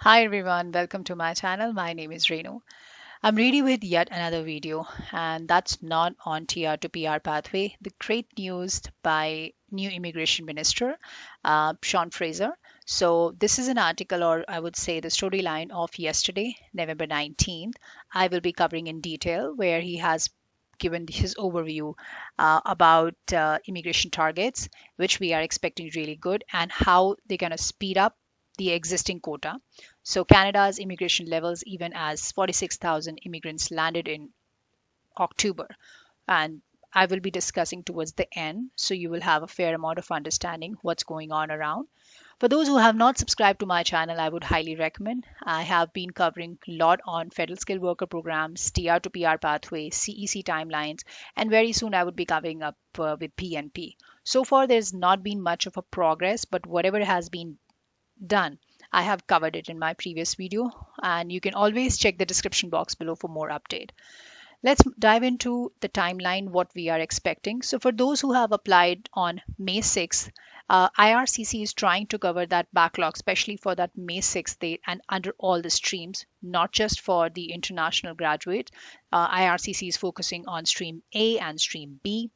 Hi everyone, welcome to my channel. My name is Renu. I'm ready with yet another video, and that's not on TR to PR pathway. The great news by new immigration minister, Sean Fraser. So, this is an article, or I would say the storyline of yesterday, November 19th. I will be covering in detail where he has given his overview about immigration targets, which we are expecting really good, and how they're going to speed up the existing quota. So Canada's immigration levels, even as 46,000 immigrants landed in October, and I will be discussing towards the end, so you will have a fair amount of understanding what's going on around. For those who have not subscribed to my channel, I would highly recommend. I have been covering a lot on federal skilled worker programs, TR to PR pathways, CEC timelines, and very soon I would be covering up with PNP. So far, there's not been much of a progress, but whatever has been done, I have covered it in my previous video, and you can always check the description box below for more update. Let's dive into the timeline, what we are expecting. So for those who have applied on May 6th, IRCC is trying to cover that backlog, especially for that May 6th date and under all the streams, not just for the international graduate. IRCC is focusing on stream A and stream B.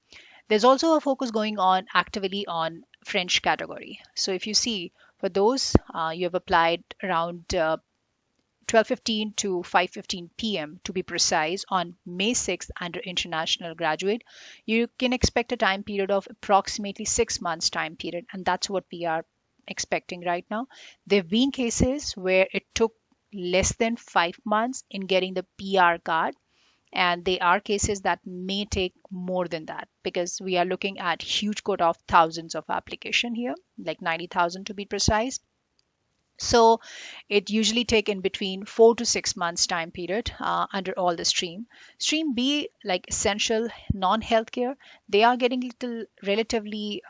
There's also a focus going on actively on French category. So if you see, for those you have applied around 12:15 to 5:15 p.m. to be precise on May 6th under international graduate, you can expect a time period of approximately 6 months time period, and that's what we are expecting right now. There have been cases where it took less than 5 months in getting the PR card, and there are cases that may take more than that because we are looking at huge quota of thousands of application here, like 90,000 to be precise. So it usually take in between 4 to 6 months time period under all the stream B, like essential non-healthcare, they are getting little relatively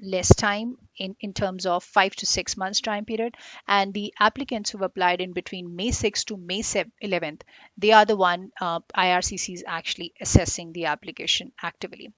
less time in terms of 5 to 6 months time period. And the applicants who've applied in between May 6th to May 11th, they are the one IRCC is actually assessing the application actively.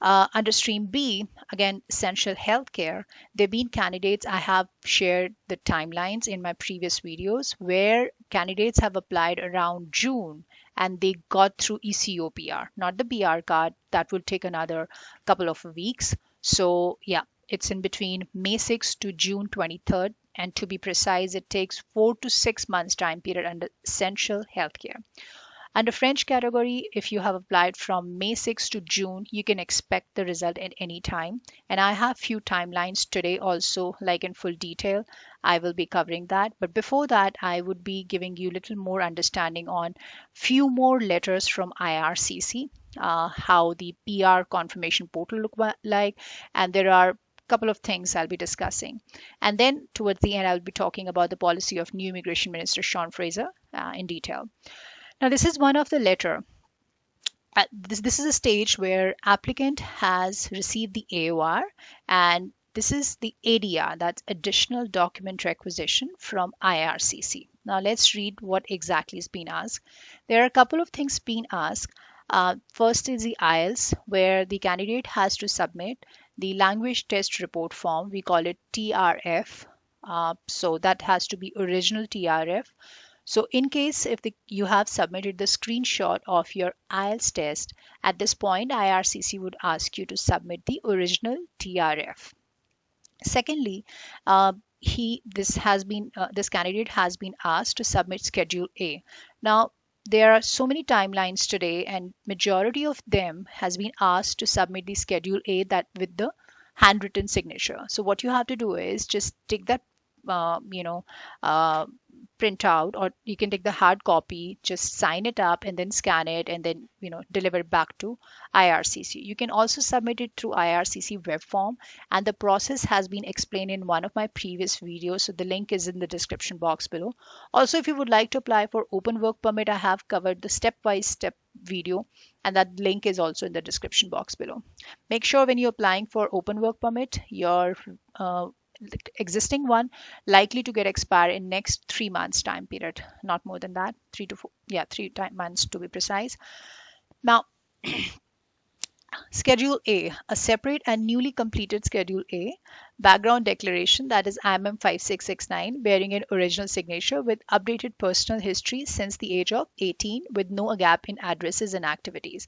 Under stream B, again, essential healthcare, there have been candidates, I have shared the timelines in my previous videos where candidates have applied around June and they got through ECOPR, not the PR card. That will take another couple of weeks. So, yeah, it's in between May 6th to June 23rd. And to be precise, it takes 4 to 6 months time period under essential healthcare. Under French category, if you have applied from May 6 to June, you can expect the result at any time. And I have few timelines today also, like in full detail. I will be covering that. But before that, I would be giving you a little more understanding on few more letters from IRCC, how the PR confirmation portal look like, and there are couple of things I'll be discussing. And then towards the end, I'll be talking about the policy of new immigration minister Sean Fraser in detail. Now, this is one of the letter. This is a stage where applicant has received the AOR, and this is the ADR, that's additional document requisition from IRCC. Now let's read what exactly is being asked. There are a couple of things being asked. First is the IELTS, where the candidate has to submit the language test report form. We call it TRF. So that has to be original TRF. So in case if you have submitted the screenshot of your IELTS test, at this point IRCC would ask you to submit the original TRF. Secondly, this candidate has been asked to submit Schedule A. Now there are so many timelines today, and majority of them has been asked to submit the Schedule A that with the handwritten signature. So what you have to do is just take that uh, you know uh, print out, or you can take the hard copy, just sign it up and then scan it and then deliver it back to IRCC. You can also submit it through IRCC web form, and the process has been explained in one of my previous videos, so the link is in the description box below. Also, if you would like to apply for open work permit, I have covered the step video, and that link is also in the description box below. Make sure when you're applying for open work permit, your existing one likely to get expired in next 3 months time period, not more than that, 3 to 4, yeah, 3 months to be precise. Now Schedule A separate and newly completed Schedule A, background declaration, that is IMM 5669, bearing an original signature with updated personal history since the age of 18 with no gap in addresses and activities.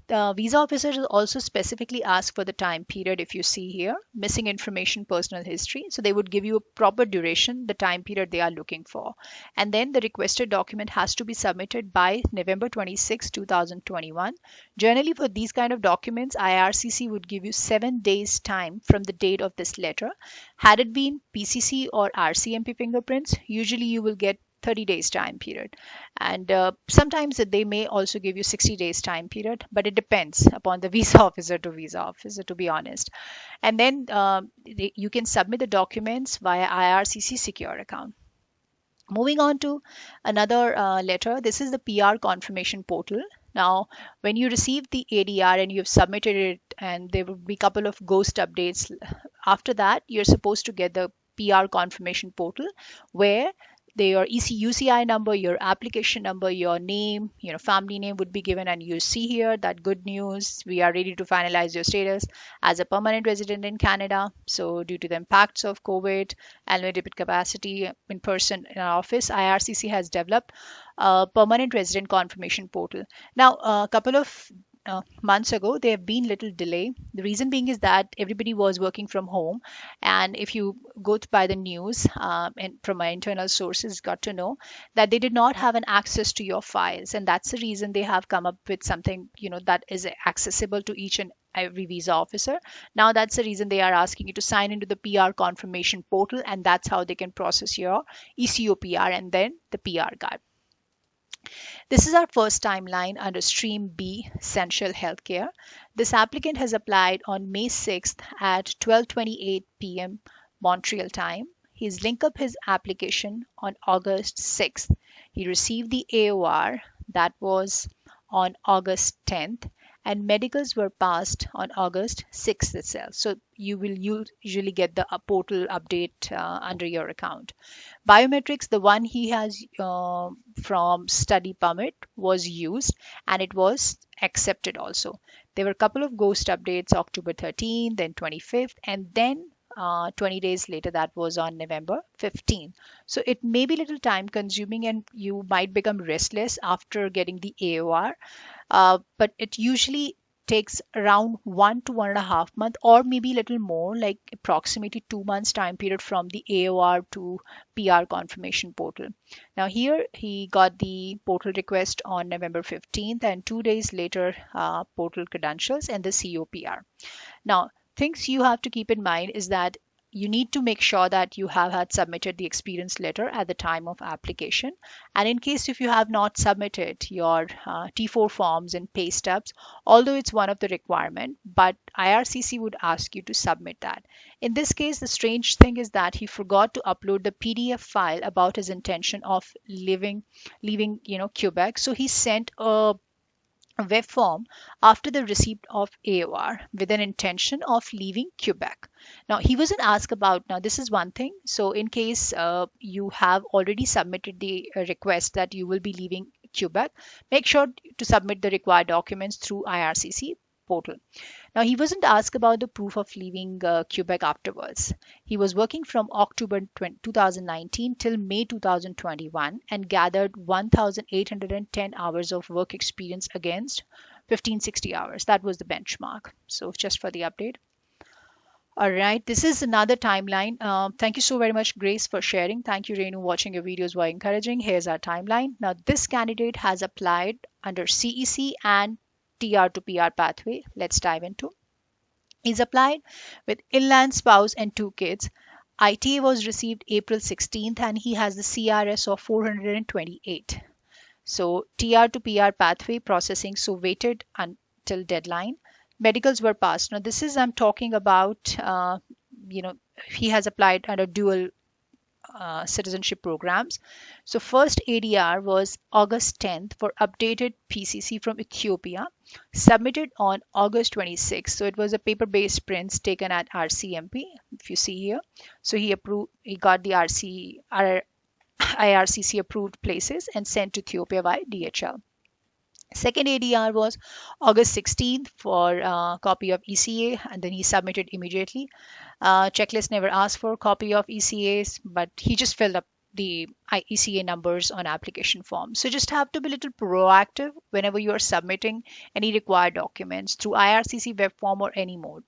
The visa officers also specifically ask for the time period if you see here, missing information, personal history. So they would give you a proper duration, the time period they are looking for. And then the requested document has to be submitted by November 26, 2021. Generally, for these kind of documents, IRCC would give you 7 days time from the date of this letter. Had it been PCC or RCMP fingerprints, usually you will get 30 days time period, and sometimes they may also give you 60 days time period, but it depends upon the visa officer, to be honest. And then you can submit the documents via IRCC secure account. Moving on to another letter, this is the PR confirmation portal. Now, when you receive the ADR and you've submitted it, and there will be a couple of ghost updates, after that, you're supposed to get the PR confirmation portal where your UCI number, your application number, your name, family name would be given, and you see here that good news, we are ready to finalize your status as a permanent resident in Canada. So due to the impacts of COVID and limited capacity in person in our office, IRCC has developed a permanent resident confirmation portal. Now, a couple of months ago, there have been little delay. The reason being is that everybody was working from home, and if you go by the news and from my internal sources, got to know that they did not have an access to your files, and that's the reason they have come up with something that is accessible to each and every visa officer. Now that's the reason they are asking you to sign into the PR confirmation portal, and that's how they can process your ECO PR and then the PR card. This is our first timeline under Stream B, Essential Healthcare. This applicant has applied on May 6th at 12:28 p.m. Montreal time. He's linked up his application on August 6th. He received the AOR, that was on August 10th, and medicals were passed on August 6th itself. So you will usually get the portal update under your account. Biometrics, the one he has from study permit was used, and it was accepted also. There were a couple of ghost updates, October 13th, then 25th, and then 20 days later, that was on November 15th. So it may be a little time consuming, and you might become restless after getting the AOR, but it usually takes around 1 to 1.5 months, or maybe a little more, like approximately 2 months time period from the AOR to PR confirmation portal. Now here he got the portal request on November 15th, and 2 days later portal credentials and the COPR. Now things you have to keep in mind is that you need to make sure that you have had submitted the experience letter at the time of application. And in case if you have not submitted your T4 forms and pay stubs, although it's one of the requirement, but IRCC would ask you to submit that. In this case, the strange thing is that he forgot to upload the PDF file about his intention of leaving Quebec. So he sent a web form after the receipt of AOR with an intention of leaving Quebec. Now, he wasn't asked about, now this is one thing. So in case you have already submitted the request that you will be leaving Quebec, make sure to submit the required documents through IRCC portal. Now, he wasn't asked about the proof of leaving Quebec afterwards. He was working from October 2019 till May 2021 and gathered 1,810 hours of work experience against 1560 hours. That was the benchmark. So just for the update. All right, this is another timeline. Thank you so very much, Grace, for sharing. Thank you, Renu. Watching your videos were encouraging. Here's our timeline. Now, this candidate has applied under CEC and TR to PR pathway. Let's dive into. He's applied with inland spouse and 2 kids. ITA was received April 16th, and he has the CRS of 428. So TR to PR pathway processing, so waited until deadline. Medicals were passed. Now this is, I'm talking about, he has applied under dual citizenship programs. So first ADR was August 10th for updated PCC from Ethiopia, submitted on August 26th. So it was a paper-based prints taken at RCMP, if you see here. So he got the IRCC approved places and sent to Ethiopia by DHL. Second ADR was August 16th for copy of ECA, and then he submitted immediately. Checklist never asked for a copy of ECAs, but he just filled up the ECA numbers on application form. So just have to be a little proactive whenever you are submitting any required documents through IRCC web form or any mode.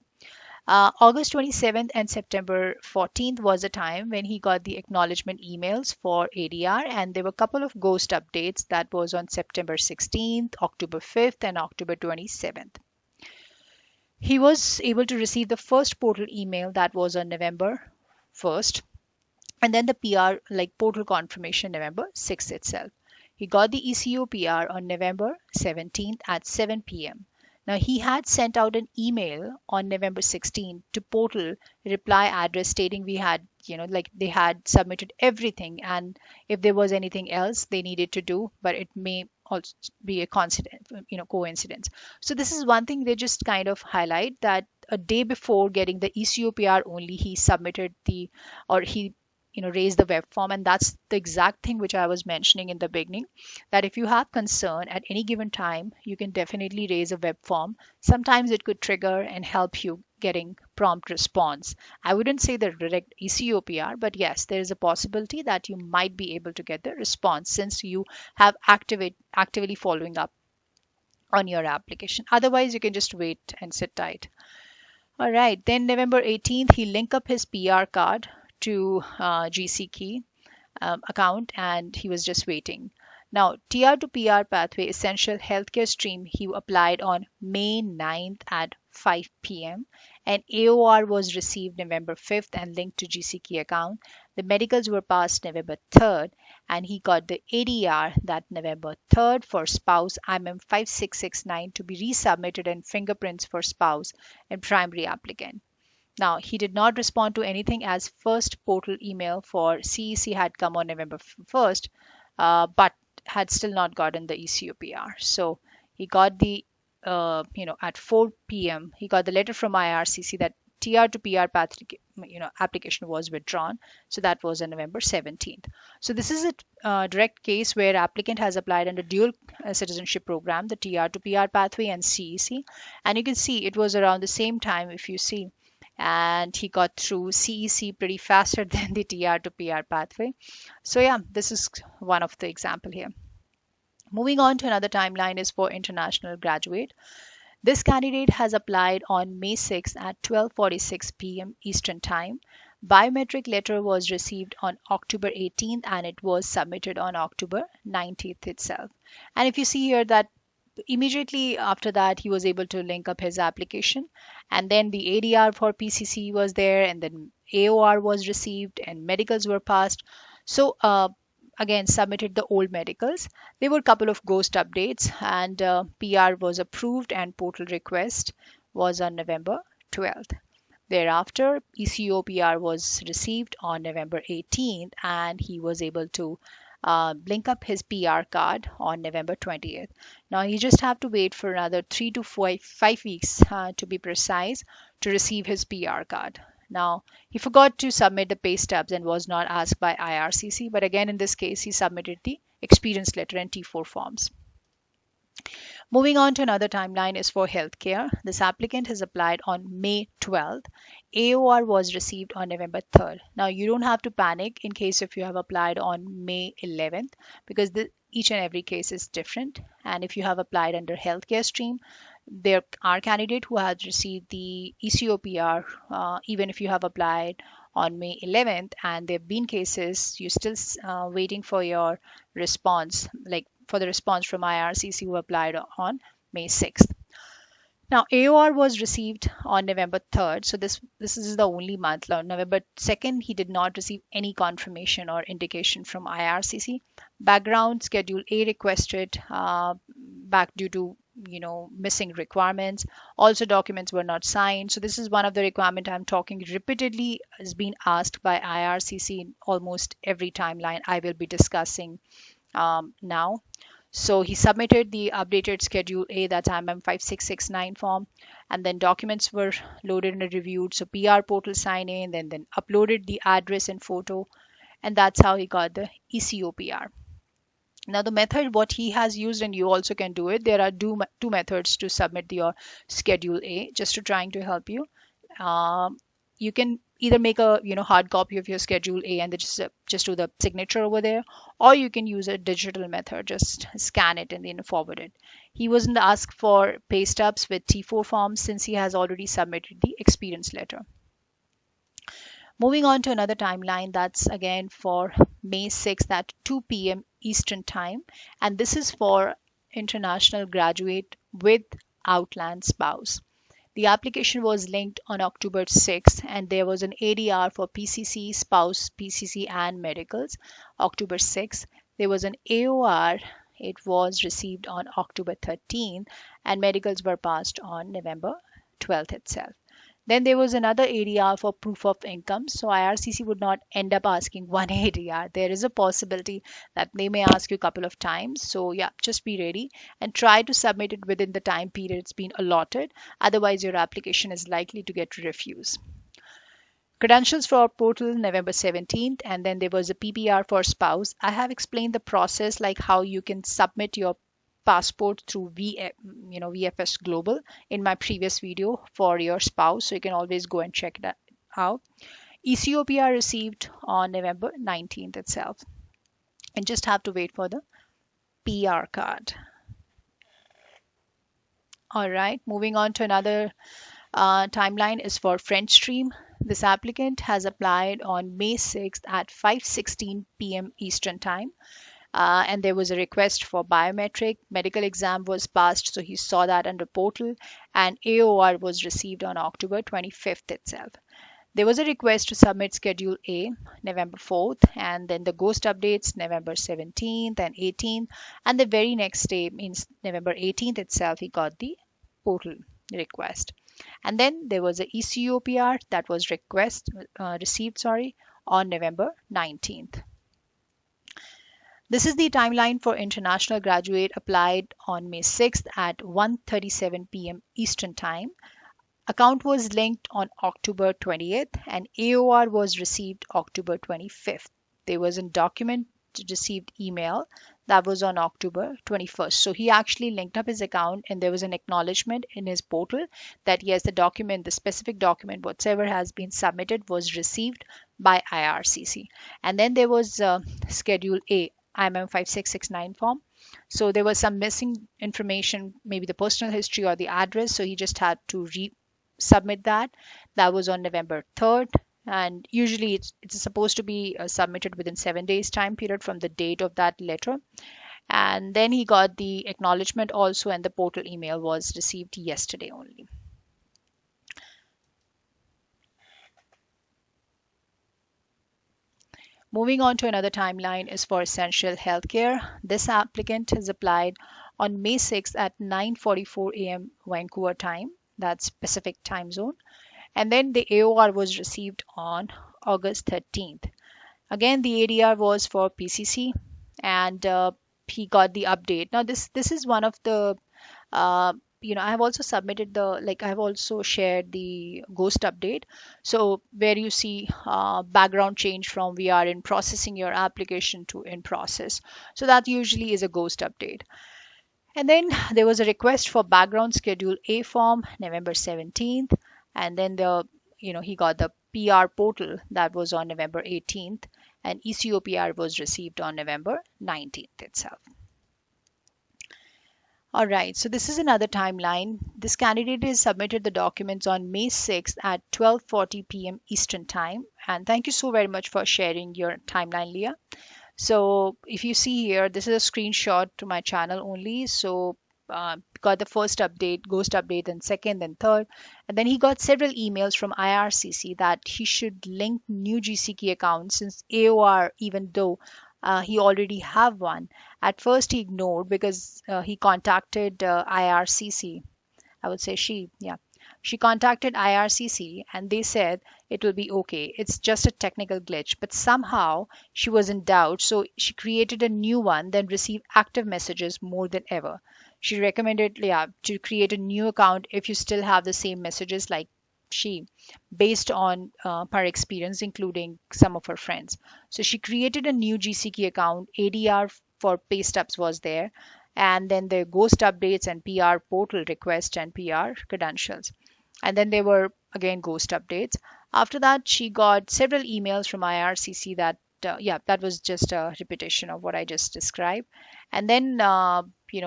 August 27th and September 14th was the time when he got the acknowledgement emails for ADR, and there were a couple of ghost updates that was on September 16th, October 5th, and October 27th. He was able to receive the first portal email that was on November 1st, and then the PR like portal confirmation November 6th itself. He got the ECO PR on November 17th at 7 p.m. Now he had sent out an email on November 16th to portal reply address stating we had, like they had submitted everything, and if there was anything else they needed to do, but it may also be a coincidence. So this is one thing they just kind of highlight, that a day before getting the ECO PR only he submitted the, or he raise the web form. And that's the exact thing which I was mentioning in the beginning, that if you have concern at any given time, you can definitely raise a web form. Sometimes it could trigger and help you getting prompt response. I wouldn't say the direct ECOPR, but yes, there is a possibility that you might be able to get the response since you have actively following up on your application. Otherwise you can just wait and sit tight. All right, then November 18th, he linked up his PR card to GCKey account, and he was just waiting. Now, TR to PR pathway essential healthcare stream he applied on May 9th at 5 p.m. and AOR was received November 5th and linked to GCKey account. The medicals were passed November 3rd, and he got the ADR that November 3rd for spouse IMM 5669 to be resubmitted and fingerprints for spouse and primary applicant. Now, he did not respond to anything as first portal email for CEC had come on November 1st, but had still not gotten the ECOPR. So he got the, at 4 p.m., he got the letter from IRCC that TR to PR path, application was withdrawn. So that was on November 17th. So this is a direct case where applicant has applied under dual citizenship program, the TR to PR pathway and CEC. And you can see it was around the same time, if you see, and he got through CEC pretty faster than the TR to PR pathway. So yeah, this is one of the example here. Moving on to another timeline is for international graduate. This candidate has applied on May 6th at 12:46 p.m. Eastern Time. Biometric letter was received on October 18th and it was submitted on October 19th itself. And if you see here that immediately after that he was able to link up his application, and then the ADR for PCC was there, and then AOR was received and medicals were passed. So again submitted the old medicals. There were a couple of ghost updates, and PR was approved and portal request was on November 12th. Thereafter, ECOPR was received on November 18th, and he was able to link up his PR card on November 20th. Now you just have to wait for another 3 to 5 weeks to be precise to receive his PR card. Now he forgot to submit the pay stubs and was not asked by IRCC, but again in this case he submitted the experience letter and T4 forms. Moving on to another timeline is for healthcare. This applicant has applied on May 12th. AOR was received on November 3rd. Now you don't have to panic in case if you have applied on May 11th, because each and every case is different. And if you have applied under healthcare stream, there are candidates who have received the ECOPR even if you have applied on May 11th, and there have been cases you're still waiting for your response, like for the response from IRCC who applied on May 6th. Now AOR was received on November 3rd, so this is the only month. November 2nd, he did not receive any confirmation or indication from IRCC. Background Schedule A requested back due to missing requirements. Also documents were not signed. So this is one of the requirement I'm talking repeatedly has been asked by IRCC in almost every timeline I will be discussing now. So he submitted the updated Schedule A, that's IMM 5669 form, and then documents were loaded and reviewed. So PR portal sign in, then uploaded the address and photo, and that's how he got the ECOPR. Now, the method what he has used, and you also can do it, there are two methods to submit your Schedule A, just to trying to help you. Um, you can either make a hard copy of your Schedule A and then just do the signature over there, or you can use a digital method, just scan it and then forward it. He wasn't asked for pay stubs with T4 forms since he has already submitted the experience letter. Moving on to another timeline, that's again for May 6th at 2 p.m. Eastern Time. And this is for international graduate with Outland spouse. The application was linked on October 6th, and there was an ADR for PCC, spouse, PCC, and medicals. October 6th. There was an AOR. It was received on October 13th, and medicals were passed on November 12th itself. Then there was another ADR for proof of income. So IRCC would not end up asking one ADR. There is a possibility that they may ask you a couple of times. So yeah, just be ready and try to submit it within the time period it's been allotted. Otherwise, your application is likely to get refused. Credentials for portal November 17th, and then there was a PPR for spouse. I have explained the process, like how you can submit your passport through VFS Global in my previous video for your spouse, so you can always go and check that out. ECOPR received on November 19th itself, and just have to wait for the PR card. All right, moving on to another timeline is for French Stream. This applicant has applied on May 6th at 5:16 p.m. Eastern Time. And there was a request for biometric. Medical exam was passed, so he saw that under portal, and AOR was received on October 25th itself. There was a request to submit Schedule A November 4th, and then the ghost updates November 17th and 18th, and the very next day, means November 18th itself, he got the portal request. And then there was a ECOPR that was received on November 19th. This is the timeline for international graduate applied on May 6th at 1:37 p.m. Eastern Time. Account was linked on October 20th, and AOR was received October 25th. There was a document received email that was on October 21st. So he actually linked up his account, and there was an acknowledgement in his portal that yes, the specific document, whatever has been submitted, was received by IRCC. And then there was Schedule A, IMM 5669 form. So there was some missing information, maybe the personal history or the address. So he just had to resubmit that. That was on November 3rd. And usually it's supposed to be submitted within 7 days time period from the date of that letter. And then he got the acknowledgement also, and the portal email was received yesterday only. Moving on to another timeline is for essential healthcare. This applicant has applied on May 6th at 9:44 a.m. Vancouver time, that's Pacific time zone. And then the AOR was received on August 13th. Again, the ADR was for PCC, and he got the update. Now, this is one of the I have also submitted I have also shared the ghost update. So where you see background change from we are in processing your application to in process. So that usually is a ghost update. And then there was a request for background Schedule A form November 17th. And then he got the PR portal that was on November 18th, and ECOPR was received on November 19th itself. All right, so this is another timeline. This candidate has submitted the documents on May 6th at 12:40 p.m. Eastern Time. And thank you so very much for sharing your timeline, Leah. So if you see here, this is a screenshot to my channel only. So got the first update, ghost update, and second and third. And then he got several emails from IRCC that he should link new GCK account since AOR, even though he already have one. At first he ignored because he contacted IRCC. I would say she contacted IRCC and they said it will be okay. It's just a technical glitch. But somehow she was in doubt. So she created a new one, then received active messages more than ever. She recommended to create a new account if you still have the same messages like she, based on her experience, including some of her friends. So she created a new GCK account, ADR for pay stubs was there, and then the ghost updates and PR portal request and PR credentials. And then there were again ghost updates. After that, she got several emails from IRCC that, yeah, that was just a repetition of what I just described. And then,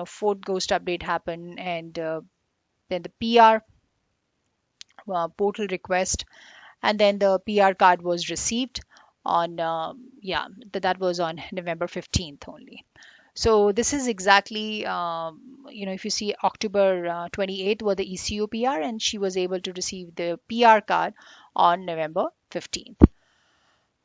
fourth ghost update happened, and then the PR portal request, and then the PR card was received on, yeah, that was on November 15th only. So this is exactly, if you see October 28th was the ECO PR, and she was able to receive the PR card on November 15th.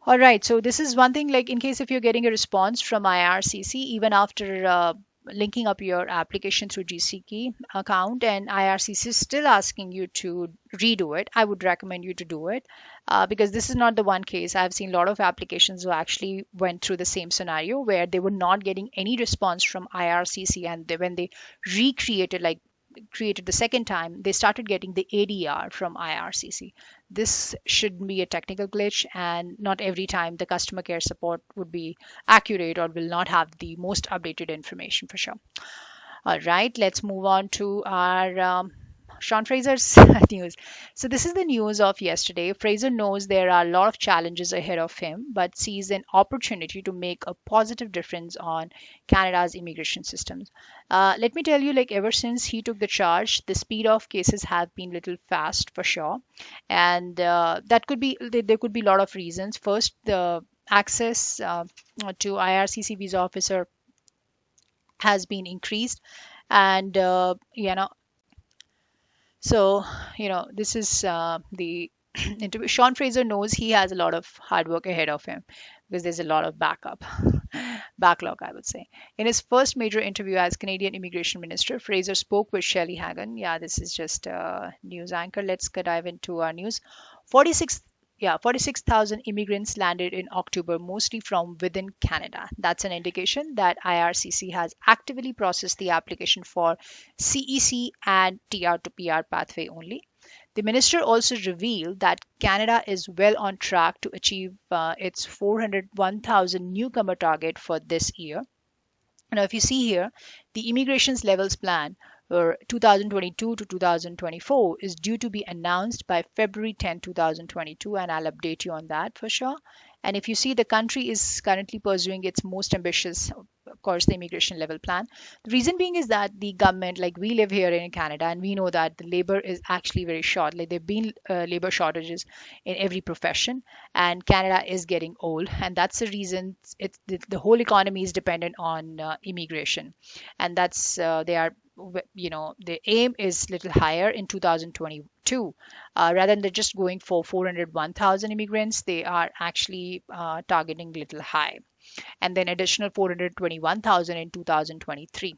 All right, so this is one thing, like in case if you're getting a response from IRCC, even after linking up your application through GCKey account and IRCC is still asking you to redo it, I would recommend you to do it because this is not the one case. I've seen a lot of applications who actually went through the same scenario where they were not getting any response from IRCC, and when they recreated, like created the second time, they started getting the ADR from IRCC. This shouldn't be a technical glitch, and not every time the customer care support would be accurate or will not have the most updated information for sure. All right, let's move on to our Sean Fraser's news. So this is the news of yesterday. Fraser knows there are a lot of challenges ahead of him, but sees an opportunity to make a positive difference on Canada's immigration systems. Let me tell you, like ever since he took the charge, the speed of cases have been little fast for sure, and that could be there could be a lot of reasons. First, the access to IRCC visa officer has been increased, and so, this is the interview. Sean Fraser knows he has a lot of hard work ahead of him because there's a lot of backlog, I would say. In his first major interview as Canadian Immigration Minister, Fraser spoke with Shelley Hagan. Yeah, this is just a news anchor. Let's dive into our news. 46 46,000 immigrants landed in October, mostly from within Canada. That's an indication that IRCC has actively processed the application for CEC and TR to PR pathway only. The minister also revealed that Canada is well on track to achieve its 401,000 newcomer target for this year. Now, if you see here, the immigration's levels plan for 2022 to 2024 is due to be announced by February 10, 2022, and I'll update you on that for sure. And if you see, the country is currently pursuing its most ambitious, of course, the immigration level plan. The reason being is that the government, like we live here in Canada, and we know that the labor is actually very short. Like there have been labor shortages in every profession, and Canada is getting old, and that's the reason the whole economy is dependent on immigration, and that's they are the aim is little higher in 2022 rather than just going for 401,000 immigrants. They are actually targeting little high, and then additional 421,000 in 2023.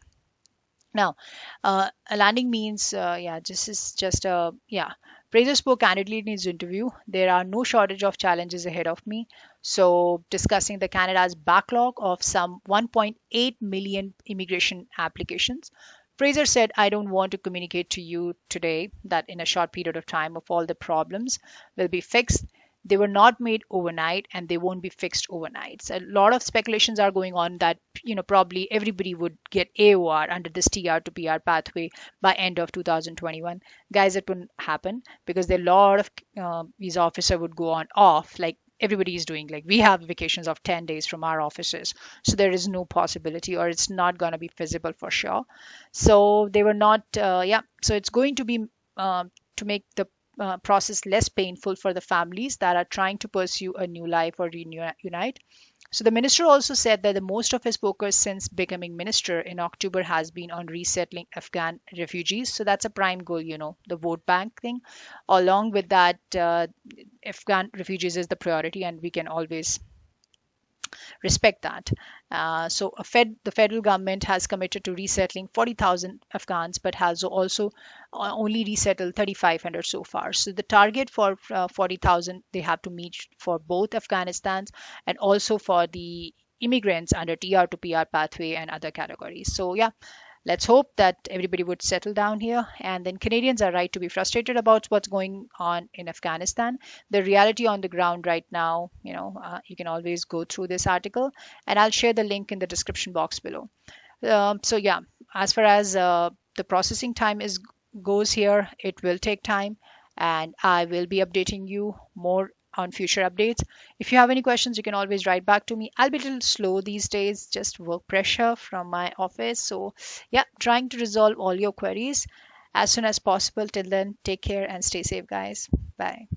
Now, a landing means, this is just a, Fraser spoke candidly in his interview. There are no shortage of challenges ahead of me. So, discussing the Canada's backlog of some 1.8 million immigration applications. Fraser said, I don't want to communicate to you today that in a short period of time of all the problems will be fixed. They were not made overnight, and they won't be fixed overnight. So a lot of speculations are going on that probably everybody would get AOR under this TR to PR pathway by end of 2021. Guys, it wouldn't happen because there are a lot of visa officer would go on off, like everybody is doing. Like we have vacations of 10 days from our offices, so there is no possibility, or it's not going to be feasible for sure. So they were not so it's going to be to make the process less painful for the families that are trying to pursue a new life or reunite. So the minister also said that the most of his focus since becoming minister in October has been on resettling Afghan refugees. So that's a prime goal, the vote bank thing. Along with that, Afghan refugees is the priority, and we can always respect that. So the federal government has committed to resettling 40,000 Afghans, but has also only resettled 3,500 so far. So the target for 40,000 they have to meet for both Afghanistan's and also for the immigrants under TR to PR pathway and other categories. So Let's hope that everybody would settle down here. And then Canadians are right to be frustrated about what's going on in Afghanistan. The reality on the ground right now, you can always go through this article, and I'll share the link in the description box below. So yeah, as far as the processing time is goes here, it will take time, and I will be updating you more on future updates. If you have any questions, you can always write back to me. I'll be a little slow these days, just work pressure from my office. So yeah, trying to resolve all your queries as soon as possible. Till then, take care and stay safe, guys. Bye.